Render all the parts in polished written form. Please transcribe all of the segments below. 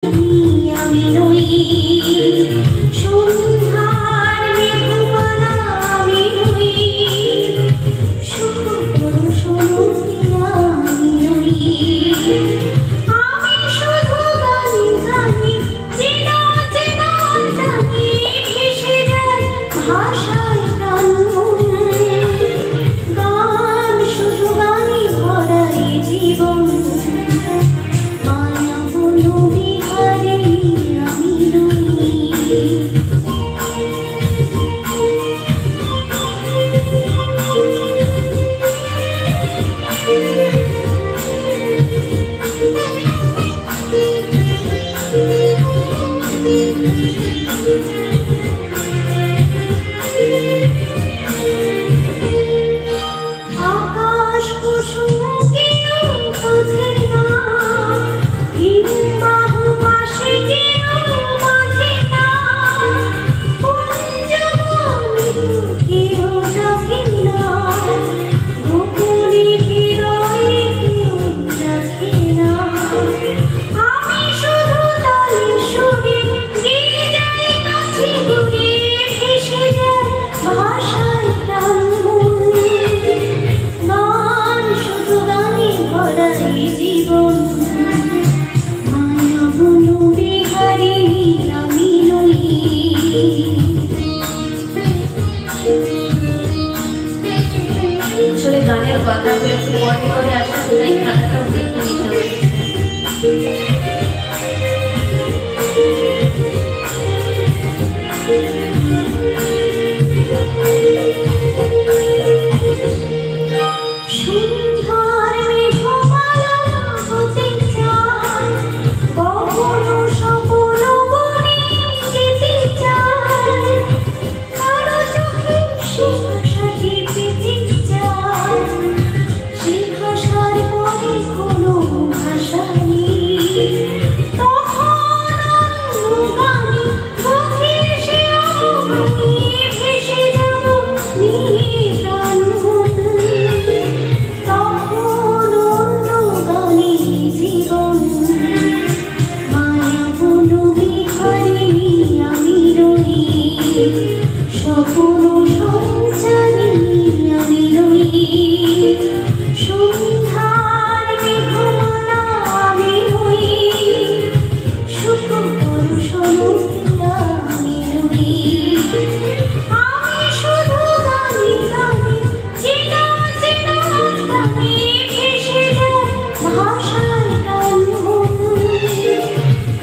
আমি নই সন্ধ্যার মেঘমালা, আমি নই শুধু শোনো আমি নই। আমি শুধু গানে গানে চেনা চেনা জানি ভেসে যায় ভাষায় প্রাণ মনে। গান শুধু গানে ভরা এ জীবন, মানব নবীহারে আমি নই। আকাশ কুসুম কেউ বোঝে না, হিমবাহ পাশে কেউ বাঁধে না, কুঞ্জবন কেউ রাখে না, গোপনে হৃদয়ে কেউ রাখে না। আমি শুধু তালের সুরে গেয়ে যাই কাছে ঘুরে, ভেসে যায় ভাষায় প্রাণ মনে। গান শুধু গানে ভরা এ জীবন, মানব নবীহারে আমি নই। আসলে গানের কথাগুলো একটু পরে করে আসলে তাই খাতাটাও দেখে নিতে হবে। সন্ধ্যার মেঘমালা হতে চায়, কখনো স্বপ্ন বনে যেতে চায়, কারো চোখে সে ভাষাটি পেতে চায়, সে ভাষার পরে কোনো ভাষা নেই। তখন অন্য গানে গভীর সে অবগানে ভেসে যাব নিয়ে প্রাণ মনে। তখন অন্য গানে জীবন, মানব নবীহারে আমি রই। স্বপ্ন সঞ্চারী আমি রই, সন্ধ্যার মেঘমালা আমি হই, শুধু শোনো আমি রই। আমি শুধু গানে গানে চেনা চেনা গানে ভেসে যায় ভাষায় প্রাণ মনে।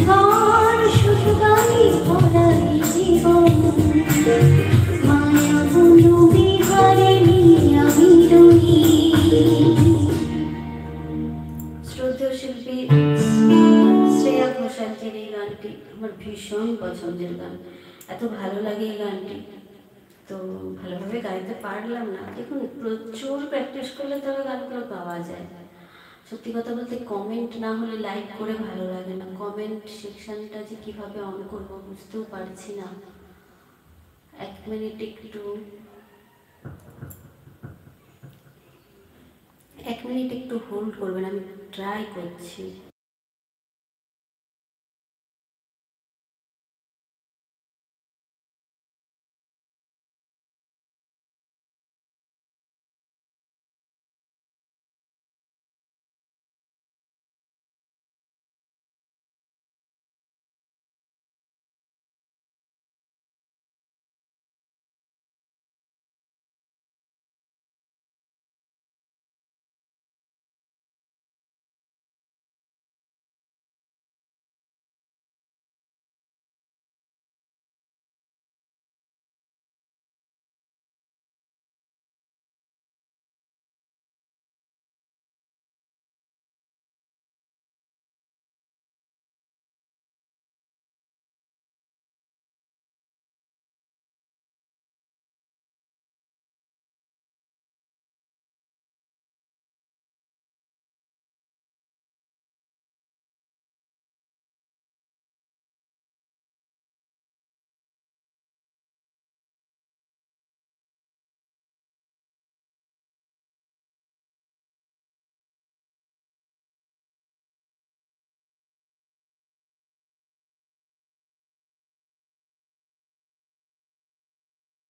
গান শুধু গানে ভরা এ জীবন, মানব নবীহারে আমি রই। শ্রদ্ধেয় শিল্পী শ্রেয়া ঘোষালের এই গানটি আমার ভীষণ পছন্দের গান। এত ভালো লাগে এই গানটি, তো ভালোভাবে গাইতে পারলাম না। দেখুন, প্রচুর প্র্যাকটিস করলে তবে গানগুলো পাওয়া যায়। সত্যি কথা বলতে কমেন্ট না হলে লাইক করে ভালো লাগে না। কমেন্ট সেকশনটা যে কীভাবে অন করবো বুঝতেও পারছি না। এক মিনিট একটু হোল্ড করবেন, আমি ট্রাই করছি।